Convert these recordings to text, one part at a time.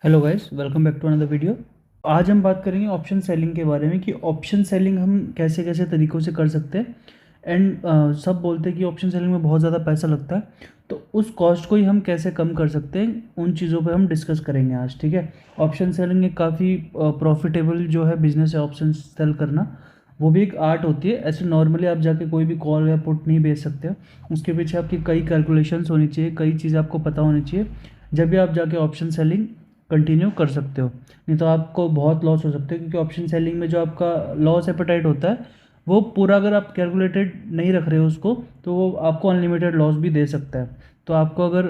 Hello guys, welcome back to another video. आज हम बात करेंगे ऑप्शन सेलिंग के बारे में कि ऑप्शन सेलिंग हम कैसे कैसे तरीक़ों से कर सकते हैं। एंड सब बोलते हैं कि ऑप्शन सेलिंग में बहुत ज़्यादा पैसा लगता है, तो उस कॉस्ट को ही हम कैसे कम कर सकते हैं, उन चीज़ों पे हम डिस्कस करेंगे आज। ठीक है। ऑप्शन सेलिंग एक काफ़ी प्रॉफिटेबल जो है बिजनेस है, ऑप्शन सेल करना। वो भी एक आर्ट होती है। ऐसे नॉर्मली आप जाके कोई भी कॉल या पुट नहीं बेच सकते हो। उसके पीछे आपकी कई कैलकुलेशंस होनी चाहिए, कई चीज़ें आपको पता होनी चाहिए, जब भी आप जाके ऑप्शन सेलिंग कंटिन्यू कर सकते हो। नहीं तो आपको बहुत लॉस हो सकता है, क्योंकि ऑप्शन सेलिंग में जो आपका लॉस एपेटाइट होता है वो पूरा, अगर आप कैलकुलेटेड नहीं रख रहे हो उसको, तो वो आपको अनलिमिटेड लॉस भी दे सकता है। तो आपको अगर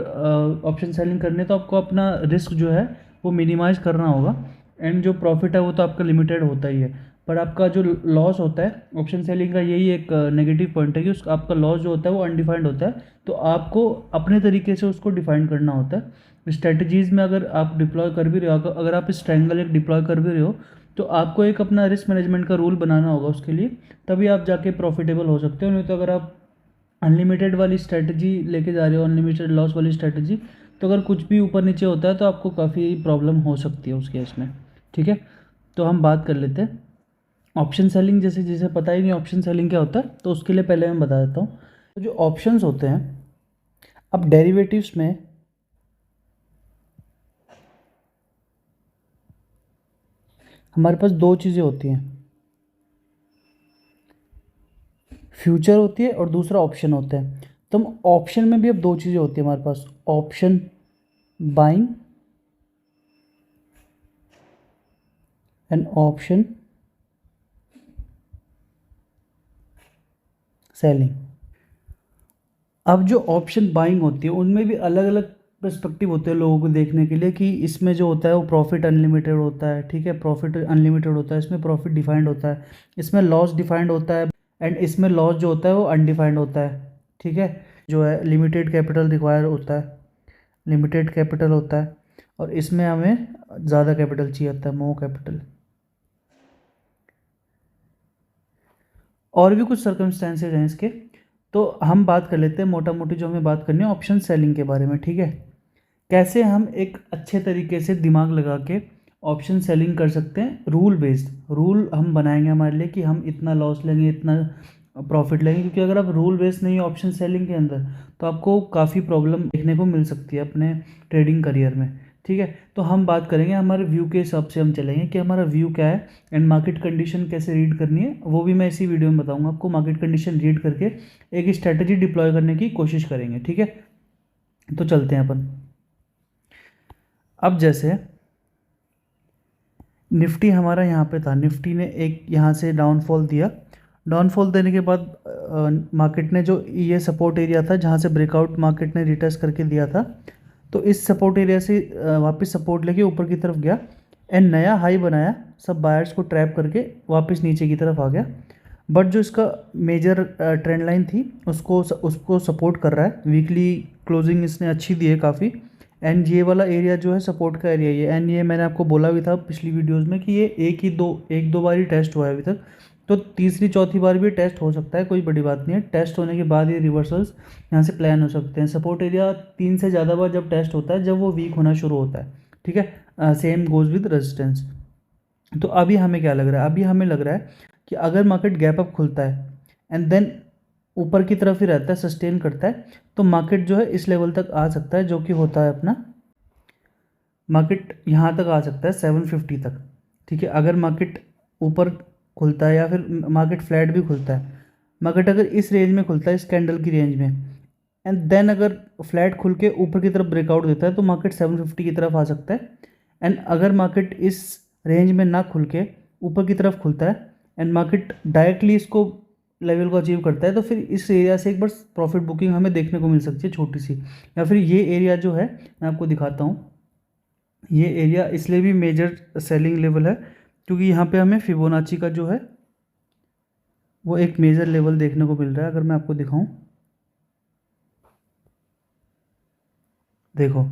ऑप्शन सेलिंग करनी है तो आपको अपना रिस्क जो है वो मिनिमाइज़ करना होगा। एंड जो प्रॉफिट है वो तो आपका लिमिटेड होता ही है, पर आपका जो लॉस होता है ऑप्शन सेलिंग का, यही एक नेगेटिव पॉइंट है कि उस आपका लॉस जो होता है वो अनडिफाइंड होता है। तो आपको अपने तरीके से उसको डिफाइन करना होता है। स्ट्रेटजीज़ में अगर आप डिप्लॉय कर भी रहे हो, अगर आप इस ट्रायंगल एक डिप्लॉय कर भी रहे हो, तो आपको एक अपना रिस्क मैनेजमेंट का रूल बनाना होगा उसके लिए, तभी आप जाके प्रॉफिटेबल हो सकते हो। नहीं तो अगर आप अनलिमिटेड वाली स्ट्रेटजी लेके जा रहे हो, अनलिमिटेड लॉस वाली स्ट्रेटजी, तो अगर कुछ भी ऊपर नीचे होता है तो आपको काफ़ी प्रॉब्लम हो सकती है उस केस में। ठीक है। तो हम बात कर लेते हैं ऑप्शन सेलिंग। जैसे जिसे पता ही नहीं ऑप्शन सेलिंग क्या होता है, तो उसके लिए पहले मैं बता देता हूँ। तो जो ऑप्शंस होते हैं, अब डेरिवेटिव्स में हमारे पास दो चीज़ें होती हैं, फ्यूचर होती है और दूसरा ऑप्शन होता है। तो हम ऑप्शन में भी अब दो चीज़ें होती है हमारे पास, option buying and option selling. अब जो ऑप्शन बाइंग होती है उनमें भी अलग अलग पर्सपेक्टिव होते हैं लोगों को देखने के लिए, कि इसमें जो होता है वो प्रॉफिट अनलिमिटेड होता है। ठीक है, प्रॉफिट अनलिमिटेड होता है, इसमें प्रॉफिट डिफाइंड होता है, इसमें लॉस डिफाइंड होता है, एंड इसमें लॉस जो होता है वो अनडिफाइंड होता है। ठीक है, जो है लिमिटेड कैपिटल रिक्वायर होता है, लिमिटेड कैपिटल होता है, और इसमें हमें ज़्यादा कैपिटल चाहिए होता है, मोर कैपिटल। और भी कुछ सर्कमस्टेंसेज हैं इसके। तो हम बात कर लेते हैं मोटा मोटी, जो हमें बात करनी है ऑप्शन सेलिंग के बारे में। ठीक है, कैसे हम एक अच्छे तरीके से दिमाग लगा के ऑप्शन सेलिंग कर सकते हैं। रूल बेस्ड रूल हम बनाएंगे हमारे लिए कि हम इतना लॉस लेंगे, इतना प्रॉफिट लेंगे, क्योंकि अगर आप रूल बेस्ड नहीं है ऑप्शन सेलिंग के अंदर, तो आपको काफ़ी प्रॉब्लम देखने को मिल सकती है अपने ट्रेडिंग करियर में। ठीक है, तो हम बात करेंगे हमारे व्यू के हिसाब से, हम चलेंगे कि हमारा व्यू क्या है एंड मार्केट कंडीशन कैसे रीड करनी है, वो भी मैं इसी वीडियो में बताऊंगा आपको। मार्केट कंडीशन रीड करके एक स्ट्रैटेजी डिप्लॉय करने की कोशिश करेंगे। ठीक है, तो चलते हैं अपन। अब जैसे निफ्टी हमारा यहाँ पे था, निफ्टी ने एक यहाँ से डाउनफॉल दिया। डाउनफॉल देने के बाद मार्केट ने जो ये सपोर्ट एरिया था जहाँ से ब्रेकआउट मार्केट ने रिटेस्ट करके दिया था, तो इस सपोर्ट एरिया से वापस सपोर्ट लेके ऊपर की तरफ गया एंड नया हाई बनाया, सब बायर्स को ट्रैप करके वापस नीचे की तरफ आ गया। बट जो इसका मेजर ट्रेंड लाइन थी उसको सपोर्ट कर रहा है। वीकली क्लोजिंग इसने अच्छी दी है काफ़ी, एंड ये वाला एरिया जो है सपोर्ट का एरिया ये, एंड ये मैंने आपको बोला भी था पिछली वीडियोस में कि ये एक दो बार ही टेस्ट हुआ है अभी तक, तो तीसरी चौथी बार भी टेस्ट हो सकता है, कोई बड़ी बात नहीं है। टेस्ट होने के बाद ये रिवर्सल्स यहाँ से प्लान हो सकते हैं। सपोर्ट एरिया 3 से ज़्यादा बार जब टेस्ट होता है, जब वो वीक होना शुरू होता है। ठीक है, सेम गोज विद रेजिस्टेंस। तो अभी हमें क्या लग रहा है, अभी हमें लग रहा है कि अगर मार्केट गैप अप खुलता है एंड देन ऊपर की तरफ ही रहता है, सस्टेन करता है, तो मार्केट जो है इस लेवल तक आ सकता है, जो कि होता है अपना, मार्केट यहाँ तक आ सकता है 750 तक। ठीक है, अगर मार्केट ऊपर खुलता है या फिर मार्केट फ्लैट भी खुलता है, मार्केट अगर इस रेंज में खुलता है, इस कैंडल की रेंज में, एंड देन अगर फ्लैट खुल के ऊपर की तरफ ब्रेकआउट देता है, तो मार्केट 750 की तरफ आ सकता है। एंड अगर मार्केट इस रेंज में ना खुल के ऊपर की तरफ खुलता है एंड मार्केट डायरेक्टली इसको लेवल को अचीव करता है, तो फिर इस एरिया से एक बार प्रॉफिट बुकिंग हमें देखने को मिल सकती है छोटी सी। या फिर ये एरिया जो है मैं आपको दिखाता हूँ, ये एरिया इसलिए भी मेजर सेलिंग लेवल है क्योंकि यहाँ पे हमें फिबोनाची का जो है वो एक मेजर लेवल देखने को मिल रहा है। अगर मैं आपको दिखाऊं, देखो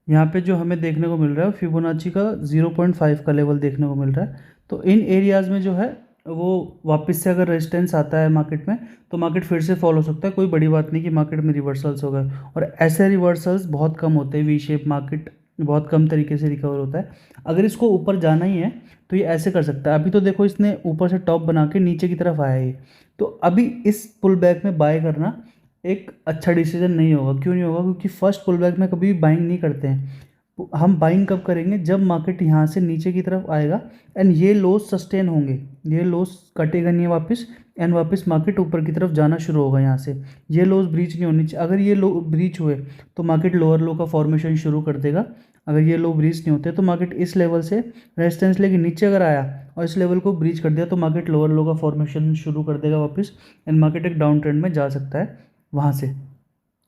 यहाँ पे जो हमें देखने को मिल रहा है फिबोनाची का 0.5 का लेवल देखने को मिल रहा है। तो इन एरियाज़ में जो है वो वापस से अगर रेजिस्टेंस आता है मार्केट में, तो मार्केट फिर से फॉल हो सकता है। कोई बड़ी बात नहीं कि मार्केट में रिवर्सल्स हो गए, और ऐसे रिवर्सल्स बहुत कम होते हैं वी शेप मार्केट बहुत कम तरीके से रिकवर होता है। अगर इसको ऊपर जाना ही है तो ये ऐसे कर सकता है। अभी तो देखो इसने ऊपर से टॉप बना के नीचे की तरफ आया है, तो अभी इस पुल बैक में बाय करना एक अच्छा डिसीजन नहीं होगा। क्यों नहीं होगा? क्योंकि फर्स्ट पुल बैक में कभी भी बाइंग नहीं करते हैं। हम बाइंग कब करेंगे? जब मार्केट यहाँ से नीचे की तरफ आएगा एंड ये लोस सस्टेन होंगे, ये लोस कटेगा नहीं वापस, एंड वापस मार्केट ऊपर की तरफ जाना शुरू होगा यहाँ से। ये लोस ब्रीच नहीं होनी चाहिए। अगर ये लो ब्रीच हुए तो मार्केट लोअर लो का फॉर्मेशन शुरू कर देगा। अगर ये लो ब्रीच नहीं होते तो मार्केट इस लेवल से रेजिस्टेंस लेके नीचे अगर आया और इस लेवल को ब्रीच कर दिया तो मार्केट लोअर लो का फॉर्मेशन शुरू कर देगा वापस, एंड मार्केट एक डाउन ट्रेंड में जा सकता है वहाँ से।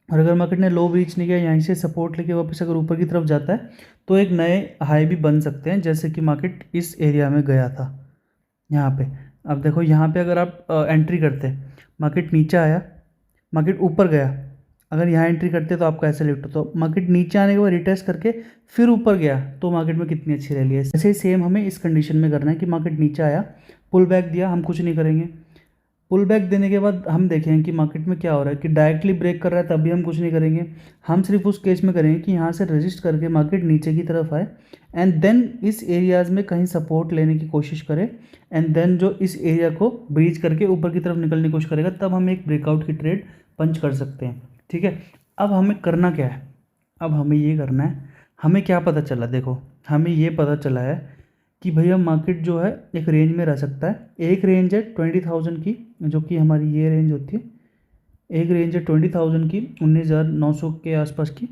और अगर मार्केट ने लो ब्रीच नहीं किया, यहीं से सपोर्ट लेके वापस अगर ऊपर की तरफ जाता है तो एक नए हाई भी बन सकते हैं, जैसे कि मार्केट इस एरिया में गया था यहाँ पे। अब देखो यहाँ पे अगर आप एंट्री करते हैं, मार्केट नीचे आया, मार्केट ऊपर गया, अगर यहाँ एंट्री करते तो आपका ऐसे लिफ्ट, तो मार्केट नीचे आने के बाद रिटेस्ट करके फिर ऊपर गया तो मार्केट में कितनी अच्छी रैली है। ऐसे ही सेम हमें इस कंडीशन में करना है कि मार्केट नीचे आया, पुल बैक दिया, हम कुछ नहीं करेंगे। पुल बैक देने के बाद हम देखेंगे कि मार्केट में क्या हो रहा है, कि डायरेक्टली ब्रेक कर रहा है तभी हम कुछ नहीं करेंगे। हम सिर्फ उस केस में करेंगे कि यहाँ से रजिस्ट करके मार्केट नीचे की तरफ आए एंड देन इस एरियाज़ में कहीं सपोर्ट लेने की कोशिश करें, एंड देन जो इस एरिया को ब्रीच करके ऊपर की तरफ निकलने की कोशिश करेगा, तब हम एक ब्रेकआउट की ट्रेड पंच कर सकते हैं। ठीक है, अब हमें करना क्या है? अब हमें ये करना है, हमें क्या पता चला? देखो हमें ये पता चला है कि भैया मार्केट जो है एक रेंज में रह सकता है। एक रेंज है 20,000 की, जो कि हमारी ये रेंज होती है। एक रेंज है 20,000 की, 19,900 के आसपास की,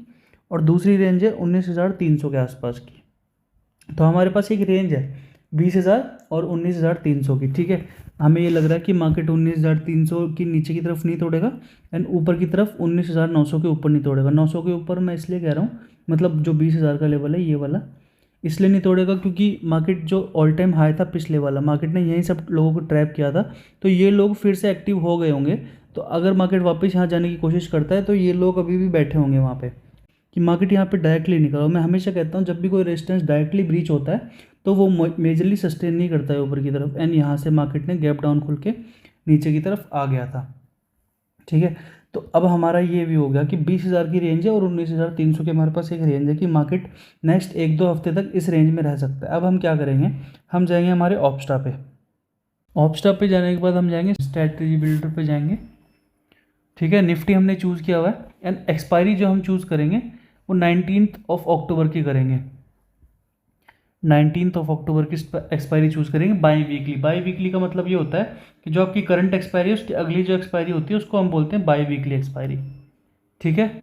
और दूसरी रेंज है 19,300 के आसपास की। तो हमारे पास एक रेंज है 20,000 और 19,300 की। ठीक है, हमें ये लग रहा है कि मार्केट 19,300 की नीचे की तरफ नहीं तोड़ेगा एंड ऊपर की तरफ 19,900 के ऊपर नहीं तोड़ेगा। 900 के ऊपर मैं इसलिए कह रहा हूँ, मतलब जो 20,000 का लेवल है ये वाला, इसलिए नहीं तोड़ेगा क्योंकि मार्केट जो ऑल टाइम हाई था पिछले वाला, मार्केट ने यहीं सब लोगों को ट्रैप किया था, तो ये लोग फिर से एक्टिव हो गए होंगे। तो अगर मार्केट वापस यहाँ जाने की कोशिश करता है तो ये लोग अभी भी बैठे होंगे वहाँ पे, कि मार्केट यहाँ पे डायरेक्टली नहीं करो। मैं हमेशा कहता हूँ जब भी कोई रेजिस्टेंस डायरेक्टली ब्रीच होता है तो वो मेजरली सस्टेन नहीं करता है ऊपर की तरफ, एंड यहाँ से मार्केट ने गैप डाउन खुल के नीचे की तरफ आ गया था। ठीक है, तो अब हमारा ये भी हो गया कि 20,000 की रेंज है और 19,300 की हमारे पास एक रेंज है कि मार्केट नेक्स्ट 1-2 हफ्ते तक इस रेंज में रह सकता है। अब हम क्या करेंगे, हम जाएंगे हमारे ऑप्स्टा पे। ऑप्स्टा पे जाने के बाद हम जाएंगे स्ट्रैटेजी बिल्डर पे जाएंगे। ठीक है, निफ्टी हमने चूज़ किया हुआ है एंड एक्सपायरी जो हम चूज़ करेंगे वो 19 अक्टूबर की करेंगे। 19 अक्टूबर की एक्सपायरी चूज़ करेंगे बाई वीकली। बाई वीकली का मतलब ये होता है कि जो आपकी करंट एक्सपायरी है उसकी अगली जो एक्सपायरी होती है उसको हम बोलते हैं बाई वीकली एक्सपायरी। ठीक है,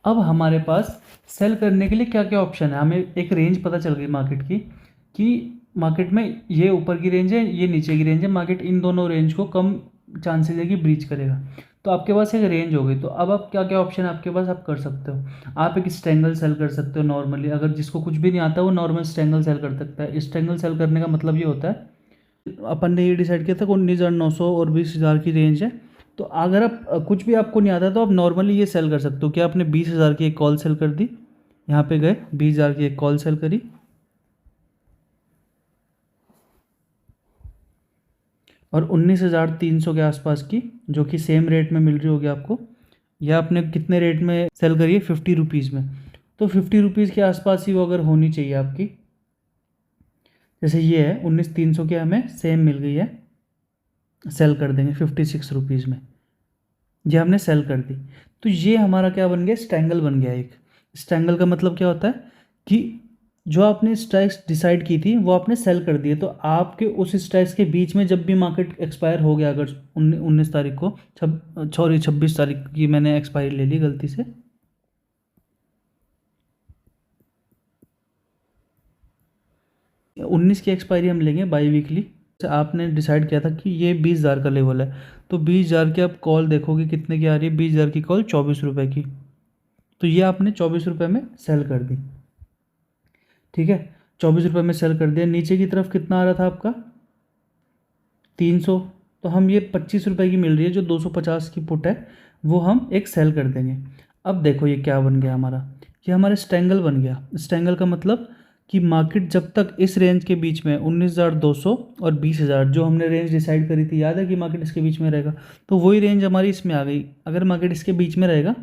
अब हमारे पास सेल करने के लिए क्या क्या ऑप्शन है। हमें एक रेंज पता चल गई मार्केट की, कि मार्केट में ये ऊपर की रेंज है, ये नीचे की रेंज है, मार्केट इन दोनों रेंज को कम चांसेस है कि ब्रीच करेगा। तो आपके पास एक रेंज हो गई, तो अब आप क्या क्या ऑप्शन है आपके पास, आप कर सकते हो। आप एक स्ट्रैंगल सेल कर सकते हो नॉर्मली, अगर जिसको कुछ भी नहीं आता वो नॉर्मल स्ट्रैंगल सेल कर सकता है। स्ट्रैंगल सेल करने का मतलब ये होता है, अपन ने ये डिसाइड किया था कि 19,900 और 20,000 की रेंज है, तो अगर आप कुछ भी आपको नहीं आता तो आप नॉर्मली ये सेल कर सकते हो कि आपने 20,000 की एक कॉल सेल कर दी, यहाँ पे गए 20,000 की एक कॉल सेल करी, और 19,300 के आसपास की, जो कि सेम रेट में मिल रही होगी आपको, या आपने कितने रेट में सेल करी है, 50 रुपीज़ में, तो 50 रुपीज़ के आसपास ही वो अगर होनी चाहिए आपकी। जैसे ये है 19,300 की हमें सेम मिल गई है, सेल कर देंगे 56 रुपीज़ में, ये हमने सेल कर दी। तो ये हमारा क्या बन गया, स्ट्रैंगल बन गया एक। स्ट्रैंगल का मतलब क्या होता है कि जो आपने स्ट्राइक्स डिसाइड की थी वो आपने सेल कर दिए, तो आपके उस स्ट्राइक्स के बीच में जब भी मार्केट एक्सपायर हो गया, अगर 19 तारीख को, 26 तारीख की मैंने एक्सपायरी ले ली गलती से, 19 की एक्सपायरी हम लेंगे बाई वीकली। आपने डिसाइड किया था कि ये 20,000 का लेवल है, तो 20,000 की आप कॉल देखोगे कितने की आ रही है, 20,000 की कॉल 24 रुपये की, तो ये आपने 24 रुपये में सेल कर दी। ठीक है, 24 रुपये में सेल कर दिया। नीचे की तरफ कितना आ रहा था आपका, 300, तो हम ये 25 रुपये की मिल रही है जो 250 की पुट है, वो हम एक सेल कर देंगे। अब देखो ये क्या बन गया हमारा, ये हमारा स्ट्रैंगल बन गया। स्ट्रैंगल का मतलब कि मार्केट जब तक इस रेंज के बीच में 19,200 और 20,000 जो हमने रेंज डिसाइड करी थी, याद है कि मार्केट इसके बीच में रहेगा, तो वही रेंज हमारी इसमें आ गई। अगर मार्केट इसके बीच में रहेगा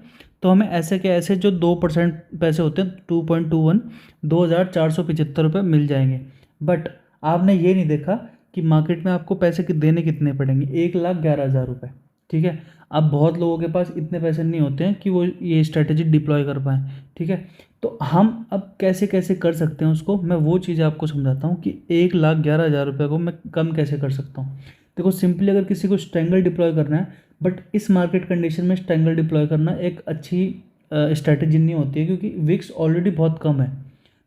तो हमें ऐसे के ऐसे जो 2% पैसे होते हैं 2.21 2,475 रुपये मिल जाएंगे। बट आपने ये नहीं देखा कि मार्केट में आपको पैसे देने कितने पड़ेंगे, 1,11,000 रुपये। ठीक है, अब बहुत लोगों के पास इतने पैसे नहीं होते हैं कि वो ये स्ट्रैटेजी डिप्लॉय कर पाएँ। ठीक है, तो हम अब कैसे कैसे कर सकते हैं उसको, मैं वो चीज़ आपको समझाता हूँ कि 1,11,000 रुपये को मैं कम कैसे कर सकता हूँ। देखो सिंपली अगर किसी को स्ट्रैंगल डिप्लॉय करना है, बट इस मार्केट कंडीशन में स्ट्रैंगल डिप्लॉय करना एक अच्छी स्ट्रैटेजी नहीं होती है, क्योंकि विक्स ऑलरेडी बहुत कम है।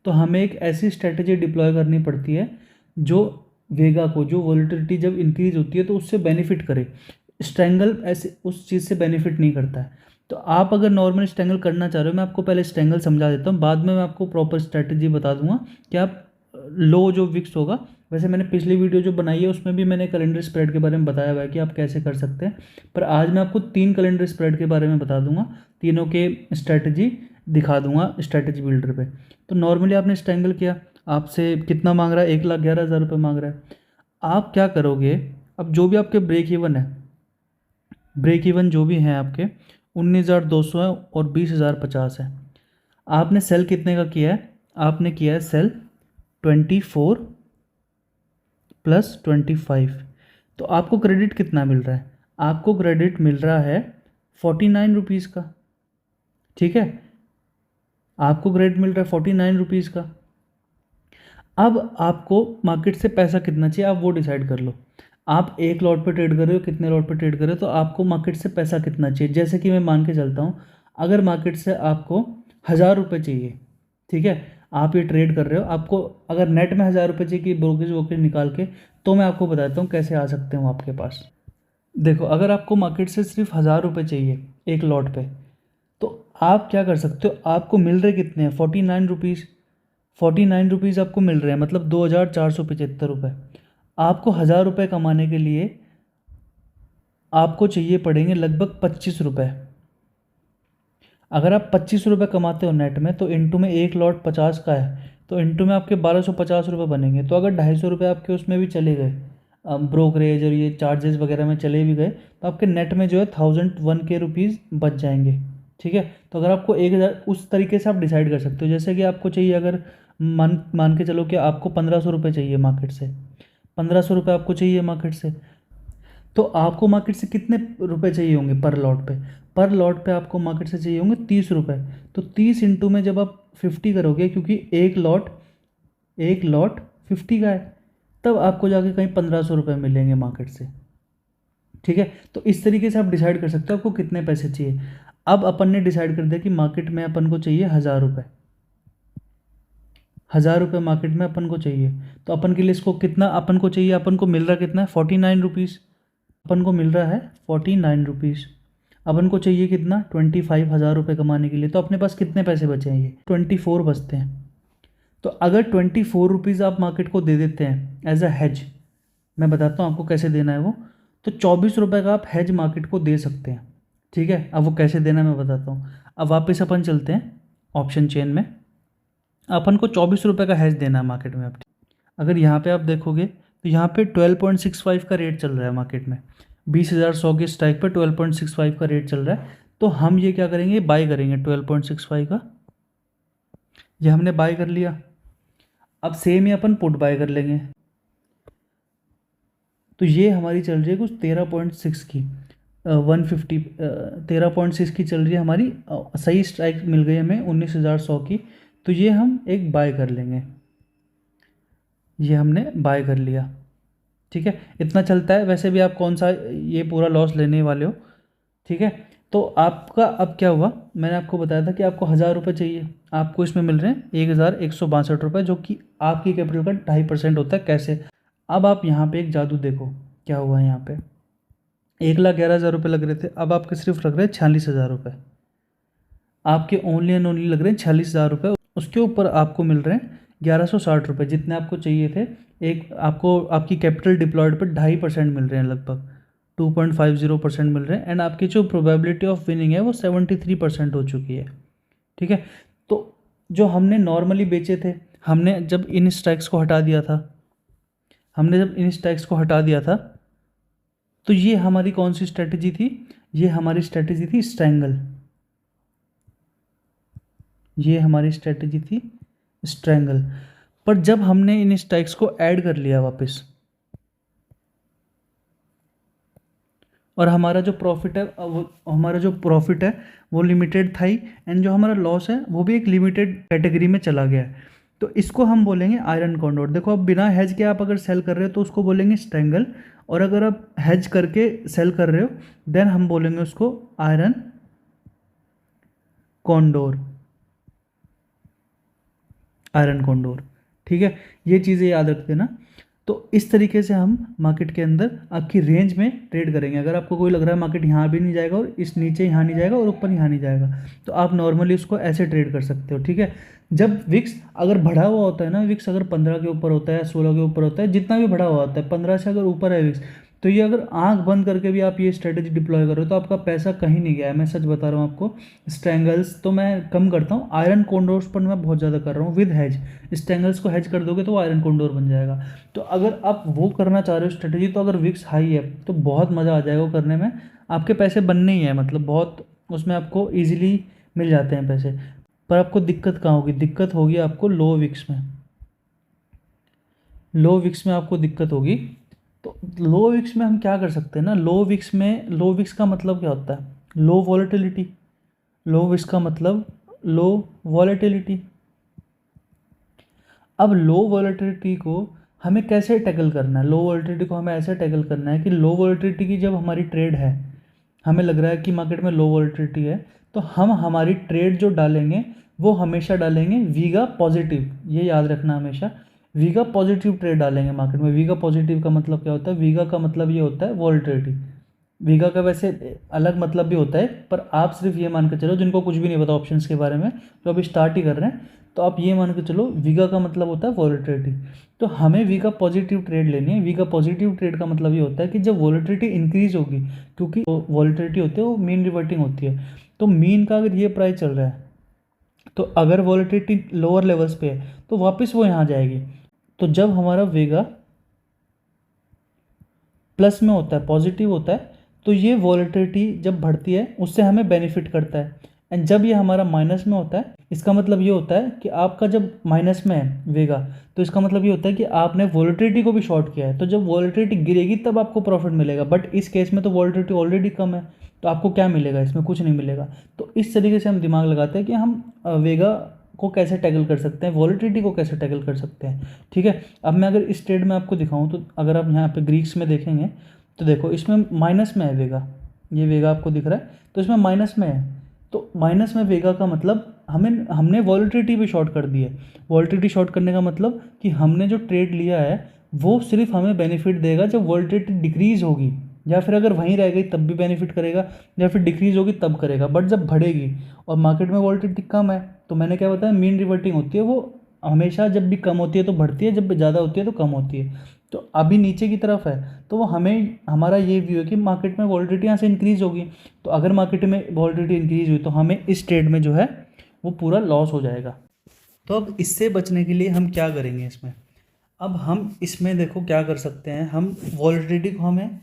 तो हमें एक ऐसी स्ट्रैटेजी डिप्लॉय करनी पड़ती है जो वेगा को, जो वॉलेटिलिटी जब इंक्रीज होती है तो उससे बेनिफिट करे। स्ट्रैंगल ऐसे उस चीज़ से बेनिफिट नहीं करता है। तो आप अगर नॉर्मल स्ट्रैंगल करना चाह रहे हो, मैं आपको पहले स्ट्रैंगल समझा देता हूँ, बाद में मैं आपको प्रॉपर स्ट्रैटेजी बता दूंगा कि आप लो जो विक्स होगा। वैसे मैंने पिछली वीडियो जो बनाई है उसमें भी मैंने कैलेंडर स्प्रेड के बारे में बताया हुआ है कि आप कैसे कर सकते हैं, पर आज मैं आपको 3 कैलेंडर स्प्रेड के बारे में बता दूंगा, तीनों के स्ट्रैटेजी दिखा दूंगा स्ट्रैटेजी बिल्डर पे। तो नॉर्मली आपने स्ट्रैंगल किया, आपसे कितना मांग रहा है, 1,11,000 रुपये मांग रहा है। आप क्या करोगे, अब जो भी आपके ब्रेक इवन है, ब्रेक इवन जो भी हैं आपके 19,200 है और 20,050 है। आपने सेल कितने का किया है, आपने किया है सेल 24 + 25। तो आपको क्रेडिट कितना मिल रहा है, आपको क्रेडिट मिल रहा है 49 रुपीज़ का। ठीक है, आपको क्रेडिट मिल रहा है 49 रुपीज़ का। अब आपको मार्केट से पैसा कितना चाहिए आप वो डिसाइड कर लो। आप एक लॉट पे ट्रेड कर रहे हो, कितने लॉट पे ट्रेड कर रहे हो, तो आपको मार्केट से पैसा कितना चाहिए। जैसे कि मैं मान के चलता हूँ, अगर मार्केट से आपको 1,000 रुपये चाहिए, ठीक है, आप ये ट्रेड कर रहे हो, आपको अगर नेट में 1,000 रुपये चाहिए कि ब्रोकेज वोकेज निकाल के, तो मैं आपको बताता हूँ कैसे आ सकते हो आपके पास। देखो अगर आपको मार्केट से सिर्फ 1,000 रुपये चाहिए एक लॉट पे, तो आप क्या कर सकते हो, आपको मिल रहे कितने हैं, 49 रुपीज़। 49 रुपीज़ आपको मिल रहे हैं, मतलब 2,475 रुपये। आपको 1,000 रुपये कमाने के लिए आपको चाहिए पड़ेंगे लगभग 25 रुपये। अगर आप 25 रुपये कमाते हो नेट में, तो इंटू में एक लॉट 50 का है, तो इंटू में आपके 1,250 रुपये बनेंगे। तो अगर 250 रुपये आपके उसमें भी चले गए, ब्रोकरेज और ये चार्जेस वगैरह में चले भी गए, तो आपके नेट में जो है 1,001 के रुपीज़ बच जाएंगे। ठीक है, तो अगर आपको 1,000, उस तरीके से आप डिसाइड कर सकते हो। जैसे कि आपको चाहिए, अगर मान मान के चलो कि आपको 1,500 रुपये चाहिए मार्केट से, 1,500 रुपये आपको चाहिए मार्केट से, तो आपको मार्केट से कितने रुपए चाहिए होंगे पर लॉट पे, पर लॉट पे आपको मार्केट से चाहिए होंगे 30 रुपये। तो 30 इंटू में जब आप 50 करोगे, क्योंकि एक लॉट 50 का है, तब आपको जाके कहीं 1,500 रुपये मिलेंगे मार्केट से। ठीक है, तो इस तरीके से आप डिसाइड कर सकते हो आपको कितने पैसे चाहिए। अब अपन ने डिसाइड कर दिया कि मार्केट में अपन को चाहिए 1,000 रुपये, 1,000 रुपये मार्केट में अपन को चाहिए। तो अपन के लिए इसको कितना अपन को चाहिए, अपन को मिल रहा कितना है, 49 रुपीज़। अपन को मिल रहा है 49 रुपीज़। अपन को चाहिए कितना, 25,000 रुपये कमाने के लिए। तो अपने पास कितने पैसे बचे हैं, ये 24 बचते हैं। तो अगर 24 रुपीज़ आप मार्केट को दे देते हैं एज अ हैज, मैं बताता हूँ आपको कैसे देना है वो, तो 24 रुपये का आप हैज मार्केट को दे सकते हैं। ठीक है, अब वो कैसे देना है मैं बताता हूँ। अब वापस अपन चलते हैं ऑप्शन चेन में, अपन को 24 रुपये का हैज देना है मार्केट में। आप अगर यहाँ पे आप देखोगे तो यहाँ पे 12.65 का रेट चल रहा है मार्केट में, 20,100 के स्ट्राइक पे 12.65 का रेट चल रहा है। तो हम ये क्या करेंगे, बाई करेंगे 12.65 का, ये हमने बाई कर लिया। अब सेम ही अपन पुट बाय कर लेंगे, तो ये हमारी चल रही है कुछ 13.6 की, 150, 13.6 की चल रही है हमारी। सही स्ट्राइक मिल गई हमें 19,100 की, तो ये हम एक बाय कर लेंगे, ये हमने बाय कर लिया। ठीक है, इतना चलता है। वैसे भी आप कौन सा ये पूरा लॉस लेने वाले हो। ठीक है, तो आपका अब क्या हुआ, मैंने आपको बताया था कि आपको 1,000 रुपये चाहिए, आपको इसमें मिल रहे हैं 1,162 रुपये, जो कि आपकी कैपिटल का 2.5% होता है। कैसे, अब आप यहाँ पे एक जादू देखो क्या हुआ है। यहाँ पे 1,11,000 रुपये लग रहे थे, अब आपके सिर्फ लग रहे हैं 46,000 रुपये। आपके ओनली एंड ओनली लग रहे हैं 46,000 रुपये। उसके ऊपर आपको मिल रहे हैं 1,160 रुपये, जितने आपको चाहिए थे। एक आपको आपकी कैपिटल डिप्लॉयड पर 2.5% मिल रहे हैं, लगभग 2.50% मिल रहे हैं। एंड आपकी जो प्रोबेबिलिटी ऑफ विनिंग है वो 73% हो चुकी है। ठीक है, तो जो हमने नॉर्मली बेचे थे, हमने जब इन स्टैक्स को हटा दिया था, तो ये हमारी कौन सी स्ट्रेटजी थी, ये हमारी स्ट्रेटजी थी स्ट्रैंगल। ये हमारी स्ट्रेटजी थी स्ट्रैंगल। पर जब हमने इन स्ट्राइक्स को ऐड कर लिया वापस, और हमारा जो प्रॉफिट है वो लिमिटेड था ही, एंड जो हमारा लॉस है वो भी एक लिमिटेड कैटेगरी में चला गया है, तो इसको हम बोलेंगे आयरन कॉन्डोर। देखो, अब बिना हेज के आप अगर सेल कर रहे हो तो उसको बोलेंगे स्ट्रैंगल, और अगर आप हेज करके सेल कर रहे हो देन हम बोलेंगे उसको आयरन कॉन्डोर। आयरन कॉन्डोर, ठीक है, ये चीज़ें याद रख देना। तो इस तरीके से हम मार्केट के अंदर आपकी रेंज में ट्रेड करेंगे। अगर आपको कोई लग रहा है मार्केट यहाँ भी नहीं जाएगा और इस नीचे यहाँ नहीं जाएगा और ऊपर यहाँ नहीं जाएगा, तो आप नॉर्मली उसको ऐसे ट्रेड कर सकते हो, ठीक है। जब विक्स अगर बढ़ा हुआ होता है ना, विक्स अगर 15 के ऊपर होता है, 16 के ऊपर होता है, जितना भी बढ़ा हुआ होता है, 15 से अगर ऊपर है विक्स, तो ये अगर आंख बंद करके भी आप ये स्ट्रेटेजी डिप्लॉय करो तो आपका पैसा कहीं नहीं गया है, मैं सच बता रहा हूँ आपको। स्ट्रैंगल्स तो मैं कम करता हूँ, आयरन कॉन्डोर्स पर मैं बहुत ज़्यादा कर रहा हूँ विद हेज। स्ट्रैंगल्स को हेज कर दोगे तो वो आयरन कॉन्डोर बन जाएगा। तो अगर आप वो करना चाह रहे हो स्ट्रेटेजी, तो अगर विक्स हाई है तो बहुत मज़ा आ जाएगा वो करने में, आपके पैसे बनने ही है, मतलब बहुत उसमें आपको ईजिली मिल जाते हैं पैसे। पर आपको दिक्कत कहाँ होगी? दिक्कत होगी आपको लो विक्स में। लो विक्स में आपको दिक्कत होगी। तो लो विक्स में हम क्या कर सकते हैं ना, लो विक्स का मतलब क्या होता है? लो वॉलेटिलिटी। लो विक्स का मतलब लो वॉलेटिलिटी। अब लो वॉलेटिलिटी को हमें कैसे टैकल करना है? लो वॉलेटिलिटी को हमें ऐसे टैकल करना है कि लो वॉलेटिलिटी की जब हमारी ट्रेड है, हमें लग रहा है कि मार्केट में लो वॉलेटिलिटी है, तो हम हमारी ट्रेड जो डालेंगे वो हमेशा डालेंगे वीगा पॉजिटिव। ये याद रखना हमेशा, वीगा पॉजिटिव ट्रेड डालेंगे मार्केट में। वीगा पॉजिटिव का मतलब क्या होता है? वीगा का मतलब ये होता है वॉलेटिलिटी। वीगा का वैसे अलग मतलब भी होता है, पर आप सिर्फ ये मान के चलो, जिनको कुछ भी नहीं पता ऑप्शंस के बारे में, जो अभी स्टार्ट ही कर रहे हैं, तो आप ये मान के चलो वीगा का मतलब होता है वॉलेटिलिटी। तो हमें वीगा पॉजिटिव ट्रेड लेनी है। वीगा पॉजिटिव ट्रेड का मतलब ये होता है कि जब वॉलेटिलिटी इंक्रीज होगी, क्योंकि वॉलेटिलिटी होती है वो मीन रिवर्टिंग होती है, तो मीन का अगर ये प्राइस चल रहा है, तो अगर वॉलेटिलिटी लोअर लेवल्स पे है तो वापस वो यहाँ जाएगी। तो जब हमारा वीगा प्लस में होता है, पॉजिटिव होता है, तो ये वॉलेटिलिटी जब बढ़ती है उससे हमें बेनिफिट करता है। एंड जब ये हमारा माइनस में होता है, इसका मतलब ये होता है कि आपका जब माइनस में है वेगा, तो इसका मतलब ये होता है कि आपने वॉलेटिलिटी को भी शॉर्ट किया है। तो जब वॉलेटिलिटी गिरेगी तब आपको प्रॉफिट मिलेगा, बट इस केस में तो वॉलेटिलिटी ऑलरेडी कम है, तो आपको क्या मिलेगा? इसमें कुछ नहीं मिलेगा। तो इस तरीके से हम दिमाग लगाते हैं कि हम वेगा को कैसे टैकल कर सकते हैं, वॉलेटिलिटी को कैसे टैकल कर सकते हैं, ठीक है। अब मैं अगर इस ट्रेड में आपको दिखाऊं, तो अगर आप यहाँ पे ग्रीक्स में देखेंगे तो देखो इसमें माइनस में है वेगा, ये वेगा आपको दिख रहा है, तो इसमें माइनस में है। तो माइनस में वेगा का मतलब हमने वॉलेटिलिटी भी शॉर्ट कर दी है। वॉलेटिलिटी शॉर्ट करने का मतलब कि हमने जो ट्रेड लिया है वो सिर्फ हमें बेनिफिट देगा जब वॉलेटिलिटी डिक्रीज होगी, या फिर अगर वहीं रह गई तब भी बेनिफिट करेगा, या फिर डिक्रीज होगी तब करेगा। बट जब बढ़ेगी और मार्केट में वॉलेटिलिटी कम है, तो मैंने क्या बताया, मीन रिवर्टिंग होती है, वो हमेशा जब भी कम होती है तो बढ़ती है, जब भी ज़्यादा होती है तो कम होती है। तो अभी नीचे की तरफ है, तो वो हमें, हमारा ये व्यू है कि मार्केट में वॉलेटिलिटी यहाँ से इंक्रीज़ होगी। तो अगर मार्केट में वॉलेटिलिटी इंक्रीज हुई तो हमें इस ट्रेड में जो है वो पूरा लॉस हो जाएगा। तो अब इससे बचने के लिए हम क्या करेंगे इसमें? अब हम इसमें देखो क्या कर सकते हैं, हम वॉलेटिलिटी को, हमें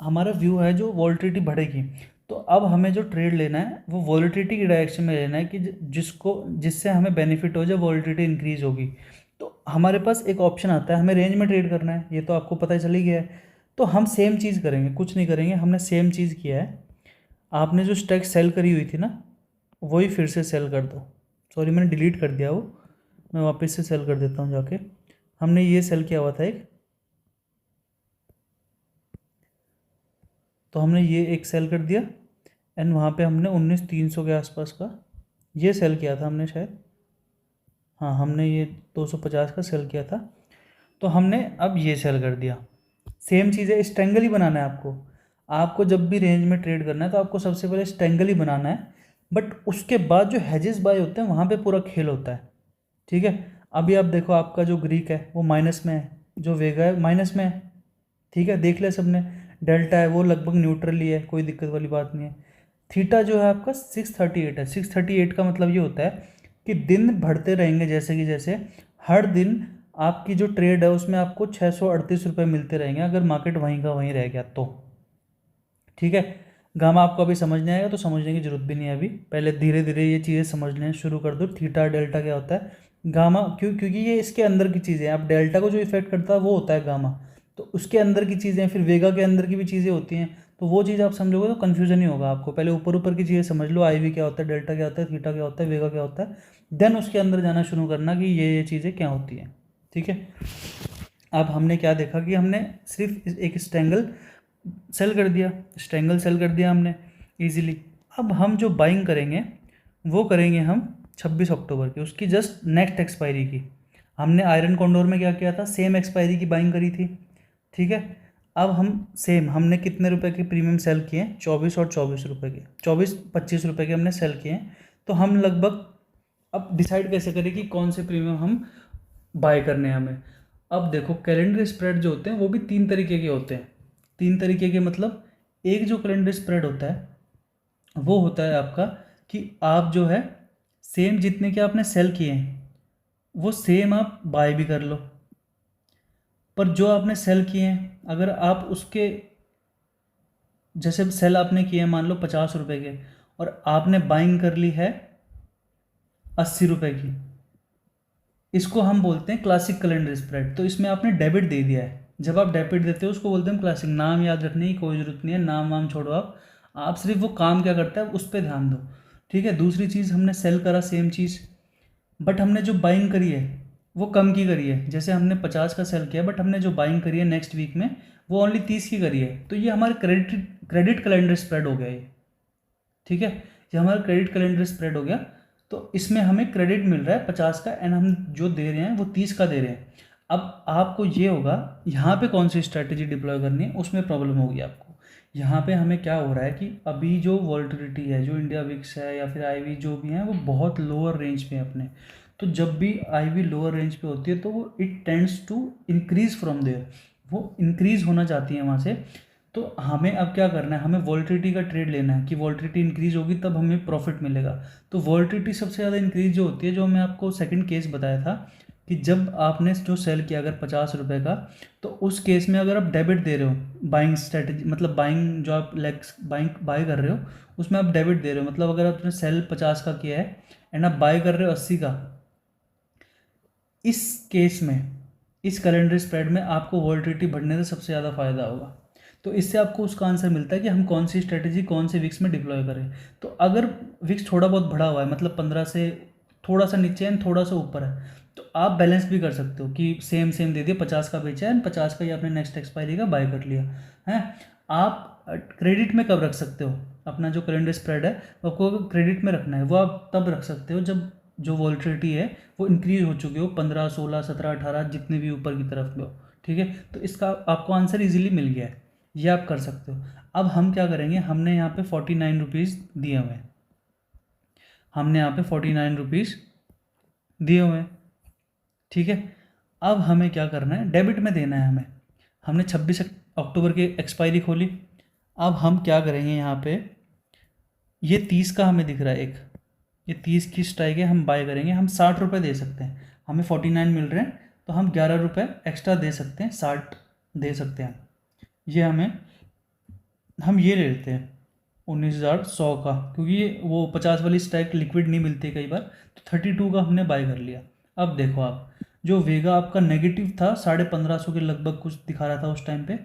हमारा व्यू है जो वॉलेटिलिटी बढ़ेगी, तो अब हमें जो ट्रेड लेना है वो वॉलेटिलिटी की डायरेक्शन में लेना है कि जिससे हमें बेनिफिट हो जब वॉलेटिलिटी इंक्रीज होगी। तो हमारे पास एक ऑप्शन आता है, हमें रेंज में ट्रेड करना है, ये तो आपको पता ही चल ही गया है। तो हम सेम चीज़ करेंगे, कुछ नहीं करेंगे, हमने सेम चीज़ किया है। आपने जो स्टॉक सेल करी हुई थी ना, वही फिर से सेल कर दो। सॉरी, मैंने डिलीट कर दिया वो, मैं वापस से सेल कर देता हूँ जाके। हमने ये सेल किया हुआ था एक, तो हमने ये एक सेल कर दिया, एंड वहाँ पे हमने 19,300 के आसपास का ये सेल किया था हमने शायद, हाँ हमने ये 250 का सेल किया था। तो हमने अब ये सेल कर दिया। सेम चीज़ है, स्ट्रैंगल ही बनाना है आपको। आपको जब भी रेंज में ट्रेड करना है तो आपको सबसे पहले स्ट्रैंगल ही बनाना है, बट उसके बाद जो हेजेस बाय होते हैं वहाँ पे पूरा खेल होता है, ठीक है। अभी आप देखो, आपका जो ग्रीक है वो माइनस में है, जो वेगा है माइनस में है, ठीक है, देख लिया सबने। डेल्टा है वो लगभग न्यूट्रली है, कोई दिक्कत वाली बात नहीं है। थीटा जो है आपका 638 है। 638 का मतलब ये होता है कि दिन बढ़ते रहेंगे, जैसे कि जैसे हर दिन आपकी जो ट्रेड है उसमें आपको 638 रुपये मिलते रहेंगे, अगर मार्केट वहीं का वहीं रह गया तो, ठीक है। गामा आपको अभी समझ नहीं आएगा तो समझने की जरूरत भी नहीं है अभी, पहले धीरे धीरे ये चीज़ें समझने शुरू कर दो। थीटा डेल्टा क्या होता है, गामा क्योंकि ये इसके अंदर की चीज़ें हैं। अब डेल्टा को जो इफेक्ट करता है वो होता है गामा, तो उसके अंदर की चीज़ें, फिर वेगा के अंदर की भी चीज़ें होती हैं, तो वो चीज़ आप समझोगे तो कन्फ्यूजन ही होगा आपको। पहले ऊपर ऊपर की चीज़ें समझ लो, आई वी क्या होता है, डेल्टा क्या होता है, थीटा क्या होता है, वेगा क्या होता है, देन उसके अंदर जाना शुरू करना कि ये चीज़ें क्या होती हैं। ठीक है, अब हमने क्या देखा कि हमने सिर्फ एक स्ट्रैंगल सेल कर दिया, स्ट्रैंगल सेल कर दिया हमने इजीली। अब हम जो बाइंग करेंगे वो करेंगे हम 26 अक्टूबर की, उसकी जस्ट नेक्स्ट एक्सपायरी की। हमने आयरन कॉन्डोर में क्या किया था, सेम एक्सपायरी की बाइंग करी थी। ठीक है, अब हम सेम, हमने कितने रुपए के प्रीमियम सेल किए हैं, 24 और 24 रुपये के, 24-25 रुपये के हमने सेल किए हैं। तो हम लगभग अब डिसाइड कैसे करें कि कौन से प्रीमियम हम बाय करने हैं हमें। अब देखो, कैलेंडर स्प्रेड जो होते हैं वो भी 3 तरीके के होते हैं। 3 तरीके के मतलब, एक जो कैलेंडर स्प्रेड होता है वो होता है आपका कि आप जो है सेम जितने के आपने सेल किए हैं वो सेम आप बाय भी कर लो, पर जो आपने सेल किए हैं अगर आप उसके, जैसे सेल आपने किए हैं मान लो 50 रुपये के, और आपने बाइंग कर ली है 80 रुपये की, इसको हम बोलते हैं क्लासिक कैलेंडर स्प्रेड। तो इसमें आपने डेबिट दे दिया है। जब आप डेबिट देते हो उसको बोलते हैं क्लासिक। नाम याद रखने की कोई ज़रूरत नहीं है, नाम वाम छोड़ो आप सिर्फ वो काम क्या करता है उस पर ध्यान दो। ठीक है, दूसरी चीज़, हमने सेल करा सेम चीज़, बट हमने जो बाइंग करी है वो कम की करी है। जैसे हमने 50 का सेल किया, बट हमने जो बाइंग करी है नेक्स्ट वीक में वो ओनली 30 की करी है। तो ये हमारे क्रेडिट कैलेंडर स्प्रेड हो गया ये। ठीक है, ये हमारा क्रेडिट कैलेंडर स्प्रेड हो गया। तो इसमें हमें क्रेडिट मिल रहा है 50 का, एंड हम जो दे रहे हैं वो 30 का दे रहे हैं। अब आपको ये होगा यहाँ पे कौन सी स्ट्रैटेजी डिप्लॉय करनी है, उसमें प्रॉब्लम होगी आपको। यहाँ पे हमें क्या हो रहा है कि अभी जो वॉल्टिलिटी है, जो इंडिया विक्स है या फिर आईवी जो भी है, वो बहुत लोअर रेंज पे है अपने। तो जब भी आईवी लोअर रेंज पे होती है तो वो it tends to increase from there, वो इंक्रीज होना चाहती है वहाँ से। तो हमें अब क्या करना है, हमें वॉल्टिलिटी का ट्रेड लेना है कि वॉल्टिलिटी इंक्रीज होगी तब हमें प्रॉफिट मिलेगा। तो वॉल्टिलिटी सबसे ज़्यादा इंक्रीज जो होती है, जो मैं आपको सेकंड केस बताया था कि जब आपने जो सेल किया अगर 50 रुपये का, तो उस केस में अगर आप डेबिट दे रहे हो, बाइंग स्ट्रेटेजी मतलब बाइंग जो आप लेग्स बाइंग बाय कर रहे हो उसमें आप डेबिट दे रहे हो। मतलब अगर आपने सेल 50 का किया है एंड आप बाय कर रहे हो 80 का, इस केस में, इस कैलेंडर स्प्रेड में आपको वॉल्टिलिटी बढ़ने से सबसे ज़्यादा फायदा होगा। तो इससे आपको उसका आंसर मिलता है कि हम कौन सी स्ट्रेटेजी कौन से विक्स में डिप्लॉय करें। तो अगर विक्स थोड़ा बहुत बढ़ा हुआ है, मतलब 15 से थोड़ा सा नीचे एंड थोड़ा सा ऊपर है, तो आप बैलेंस भी कर सकते हो कि सेम सेम दे दिया, 50 का बेचा है एंड 50 का ही आपने नेक्स्ट एक्सपायरी का बाय कर लिया है। आप क्रेडिट में कब रख सकते हो अपना जो कैलेंडर स्प्रेड है, वो आपको क्रेडिट में रखना है, वो आप तब रख सकते हो जब जो वॉल्टिलिटी है वो इंक्रीज हो चुकी हो, 15, 16, 17, 18 जितने भी ऊपर की तरफ में हो। ठीक है, तो इसका आपको आंसर इजीली मिल गया है, ये आप कर सकते हो। अब हम क्या करेंगे, हमने यहाँ पे 49 रुपीज़ दिए हुए हैं, हमने यहाँ पे 49 रुपीज़ दिए हुए हैं। ठीक है, अब हमें क्या करना है, डेबिट में देना है हमें। हमने 26 अक्टूबर की एक्सपायरी खोली। अब हम क्या करेंगे, यहाँ पे ये 30 का हमें दिख रहा है एक, ये 30 की स्ट्राइक है, हम बाय करेंगे। हम 60 रुपये दे सकते हैं, हमें 49 मिल रहे हैं तो हम 11 रुपये एक्स्ट्रा दे सकते हैं, 60 दे सकते हैं। ये हम ये ले लेते हैं 19,100 का, क्योंकि ये वो 50 वाली स्ट्राइक लिक्विड नहीं मिलती कई बार, तो 32 का हमने बाय कर लिया। अब देखो आप, जो वेगा आपका नेगेटिव था 1550 के लगभग कुछ दिखा रहा था उस टाइम पे,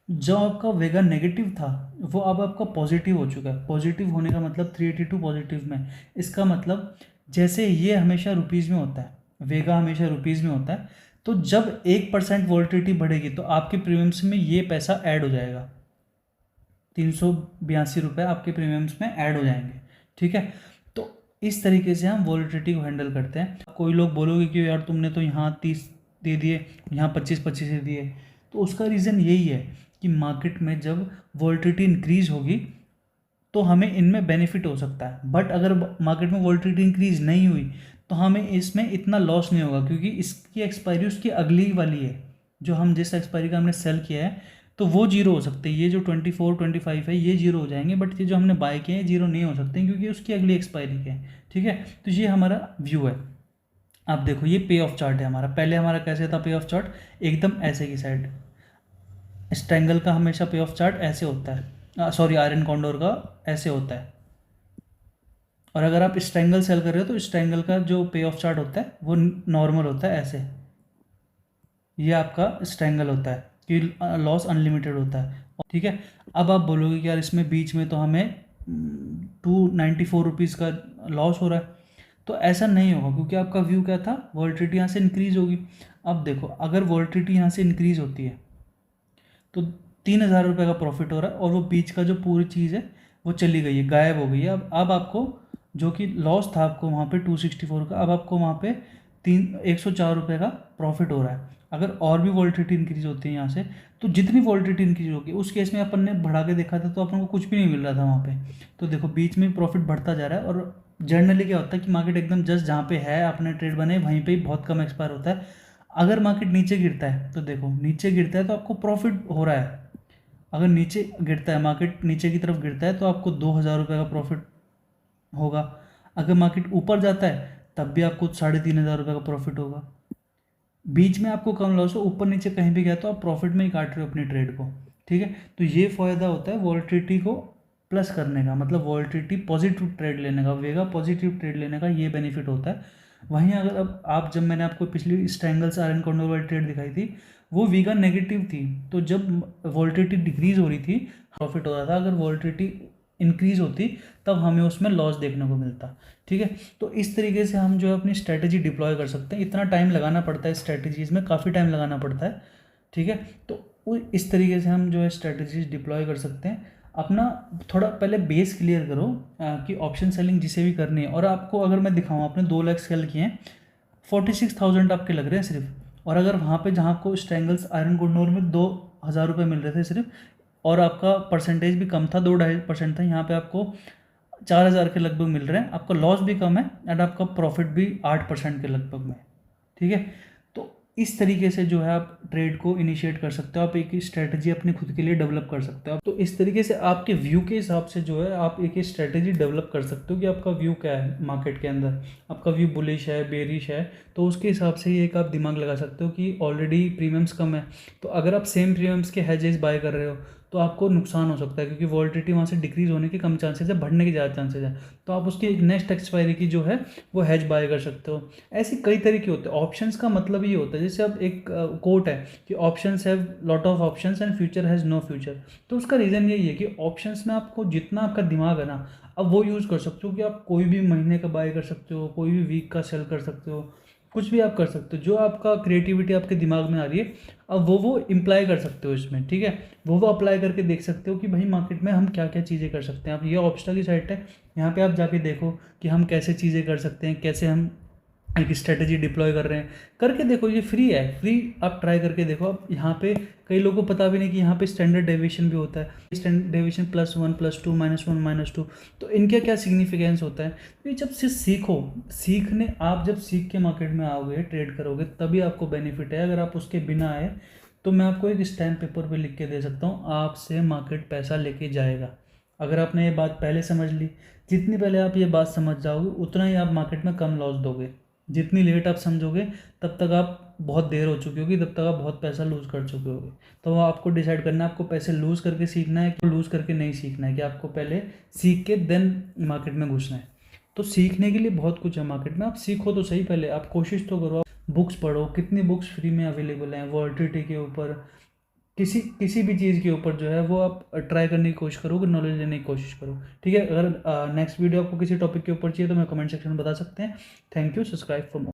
जो आपका वेगा नेगेटिव था वो अब आपका पॉजिटिव हो चुका है। पॉजिटिव होने का मतलब 382 पॉजिटिव में, इसका मतलब जैसे ये हमेशा रुपीज़ में होता है, वेगा हमेशा रुपीज़ में होता है, तो जब 1% वॉल्टिलिटी बढ़ेगी तो आपके प्रीमियम्स में ये पैसा ऐड हो जाएगा, 382 रुपये आपके प्रीमियम्स में ऐड हो जाएंगे। ठीक है, तो इस तरीके से हम वॉल्टिलिटी को हैंडल करते हैं। कोई लोग बोलोगे कि यार तुमने तो यहाँ 30 दे दिए, यहाँ 25-25 दे दिए, तो उसका रीज़न यही है कि मार्केट में जब वॉल्टिलिटी इंक्रीज होगी तो हमें इनमें बेनिफिट हो सकता है, बट अगर मार्केट में वॉल्टिलिटी इंक्रीज नहीं हुई तो हमें इसमें इतना लॉस नहीं होगा, क्योंकि इसकी एक्सपायरी उसकी अगली वाली है। जो हम जिस एक्सपायरी का हमने सेल किया है तो वो जीरो हो सकते हैं, ये जो 24, 25 है ये जीरो हो जाएंगे, बट ये जो हमने बाय किए हैं जीरो नहीं हो सकते क्योंकि उसकी अगली एक्सपायरी के हैं। ठीक है, तो ये हमारा व्यू है। अब देखो, ये पे ऑफ चार्ट है हमारा। पहले हमारा कैसे था पे ऑफ चार्ट, एकदम ऐसे की साइड, स्ट्रैंगल का हमेशा पे ऑफ चार्ट ऐसे होता है। सॉरी आयरन कॉन्डोर का ऐसे होता है। और अगर आप स्ट्रैंगल सेल कर रहे हो तो स्ट्रैंगल का जो पे ऑफ चार्ट होता है वो नॉर्मल होता है ऐसे। ये आपका स्ट्रैंगल होता है कि लॉस अनलिमिटेड होता है। ठीक है। अब आप बोलोगे कि यार इसमें बीच में तो हमें 294 रुपीज़ का लॉस हो रहा है। तो ऐसा नहीं होगा, क्योंकि आपका व्यू क्या था, वॉल्टिलिटी यहाँ से इंक्रीज होगी। अब देखो, अगर वॉल्टिलिटी यहाँ से इंक्रीज होती है तो 3,000 रुपये का प्रॉफिट हो रहा है, और वो बीच का जो पूरी चीज़ है वो चली गई है, गायब हो गई है। अब आपको जो कि लॉस था आपको वहाँ पे 264 का, अब आपको वहाँ पे 104 रुपये का प्रॉफिट हो रहा है। अगर और भी वॉल्टिलिटी इंक्रीज होती है यहाँ से, तो जितनी वॉल्टिलिटी इंक्रीज होगी उस केस में अपन ने बढ़ा के देखा था तो अपन को कुछ भी नहीं मिल रहा था वहाँ पे। तो देखो बीच में प्रॉफिट बढ़ता जा रहा है। और जनरली क्या होता है कि मार्केट एकदम जस्ट जहाँ पे है अपने ट्रेड बने वहीं पे ही बहुत कम एक्सपायर होता है। अगर मार्केट नीचे गिरता है तो देखो, नीचे गिरता है तो आपको प्रॉफिट हो रहा है। अगर नीचे गिरता है, मार्केट नीचे की तरफ गिरता है, तो आपको 2,000 रुपये का प्रॉफिट होगा। अगर मार्केट ऊपर जाता है तब भी आपको 3,500 रुपये का प्रॉफिट होगा। बीच में आपको कम लॉस हो, ऊपर नीचे कहीं भी गया तो आप प्रॉफिट में ही काट रहे हो अपनी ट्रेड को। ठीक है। तो ये फ़ायदा होता है वॉल्टिलिटी को प्लस करने का, मतलब वॉल्टिलिटी पॉजिटिव ट्रेड लेने का, वेगा पॉजिटिव ट्रेड लेने का ये बेनिफिट होता है। वहीं अगर अब आप, जब मैंने आपको पिछली स्ट्रैंगल्स आयरन कॉर्नर वाली ट्रेड दिखाई थी, वो वीगा नेगेटिव थी। तो जब वॉल्टिलिटी डिक्रीज हो रही थी प्रॉफिट हो रहा था, अगर वॉल्टिलिटी इंक्रीज होती तब हमें उसमें लॉस देखने को मिलता। ठीक है। तो इस तरीके से हम जो है अपनी स्ट्रैटेजी डिप्लॉय कर सकते हैं। इतना टाइम लगाना पड़ता है स्ट्रैटेजीज़ में, काफ़ी टाइम लगाना पड़ता है। ठीक है। तो इस तरीके से हम जो है स्ट्रैटेजीज डिप्लॉय कर सकते हैं। अपना थोड़ा पहले बेस क्लियर करो कि ऑप्शन सेलिंग जिसे भी करनी है। और आपको अगर मैं दिखाऊँ, आपने 2 लाख सेल किए हैं, 46,000 आपके लग रहे हैं सिर्फ। और अगर वहाँ पे जहाँ आपको स्ट्रैंगल्स आयरन कोडनोर में 2,000 रुपये मिल रहे थे सिर्फ, और आपका परसेंटेज भी कम था, 2-2.5% था, यहाँ पे आपको 4,000 के लगभग मिल रहे हैं। आपका लॉस भी कम है एंड आपका प्रॉफिट भी 8% के लगभग में। ठीक है। तो इस तरीके से जो है आप ट्रेड को इनिशिएट कर सकते हो, आप एक स्ट्रैटेजी अपनी खुद के लिए डेवलप कर सकते हो। तो इस तरीके से आपके व्यू के हिसाब से जो है आप एक स्ट्रैटेजी डेवलप कर सकते हो कि आपका व्यू क्या है मार्केट के अंदर, आपका व्यू बुलिश है, बेरिश है, तो उसके हिसाब से ही एक आप दिमाग लगा सकते हो कि ऑलरेडी प्रीमियम्स कम है, तो अगर आप सेम प्रीमियम्स के हेजेस बाय कर रहे हो तो आपको नुकसान हो सकता है, क्योंकि वॉल्टिलिटी वहाँ से डिक्रीज होने के कम चांसेस है, बढ़ने के ज़्यादा चांसेस है। तो आप उसकी नेक्स्ट एक्सपायरी की जो है वो हेज बाय कर सकते हो। ऐसी कई तरीके होते हैं। ऑप्शंस का मतलब ये होता है, जैसे अब एक कोट है कि options have lot of options and future has no future. तो उसका रीज़न यही है कि ऑप्शंस में आपको जितना आपका दिमाग है ना, अब वो यूज़ कर सकते हो कि आप कोई भी महीने का बाय कर सकते हो, कोई भी वीक का सेल कर सकते हो, कुछ भी आप कर सकते हो। जो आपका क्रिएटिविटी आपके दिमाग में आ रही है, अब वो इम्प्लाई कर सकते हो इसमें। ठीक है। वो अप्लाई करके देख सकते हो कि भाई मार्केट में हम क्या क्या चीज़ें कर सकते हैं। अब ये ऑब्स्टल की साइट है, यहाँ पे आप जाके देखो कि हम कैसे चीज़ें कर सकते हैं, कैसे हम एक स्ट्रेटेजी डिप्लॉय कर रहे हैं, करके देखो। ये फ्री है, फ्री आप ट्राई करके देखो। अब यहाँ पे कई लोगों को पता भी नहीं कि यहाँ पे स्टैंडर्ड डेविएशन भी होता है, स्टैंडर्ड डेविएशन +1 +2 -1 -2, तो इनका क्या सिग्निफिकेंस होता है। तो ये जब से सीखने आप जब सीख के मार्केट में आओगे, ट्रेड करोगे, तभी आपको बेनिफिट है। अगर आप उसके बिना आए तो मैं आपको एक स्टैम्प पेपर पे लिख के दे सकता हूँ, आपसे मार्केट पैसा लेके जाएगा। अगर आपने ये बात पहले समझ ली, जितनी पहले आप ये बात समझ जाओगे उतना ही आप मार्केट में कम लॉस दोगे। जितनी लेट आप समझोगे तब तक आप बहुत देर हो चुकी होगी, तब तक आप बहुत पैसा लूज़ कर चुके होगे। तो वो आपको डिसाइड करना है, आपको पैसे लूज़ करके सीखना है कि लूज़ करके नहीं सीखना है, कि आपको पहले सीख के देन मार्केट में घुसना है। तो सीखने के लिए बहुत कुछ है मार्केट में, आप सीखो तो सही, पहले आप कोशिश तो करो, आप बुक्स पढ़ो। कितनी बुक्स फ्री में अवेलेबल हैं वॉल्टिलिटी के ऊपर, किसी किसी भी चीज़ के ऊपर जो है वो आप ट्राई करने की कोशिश करो, नॉलेज लेने की कोशिश करो। ठीक है। अगर नेक्स्ट वीडियो आपको किसी टॉपिक के ऊपर चाहिए तो मैं कमेंट सेक्शन में बता सकते हैं। Thank you. Subscribe for more.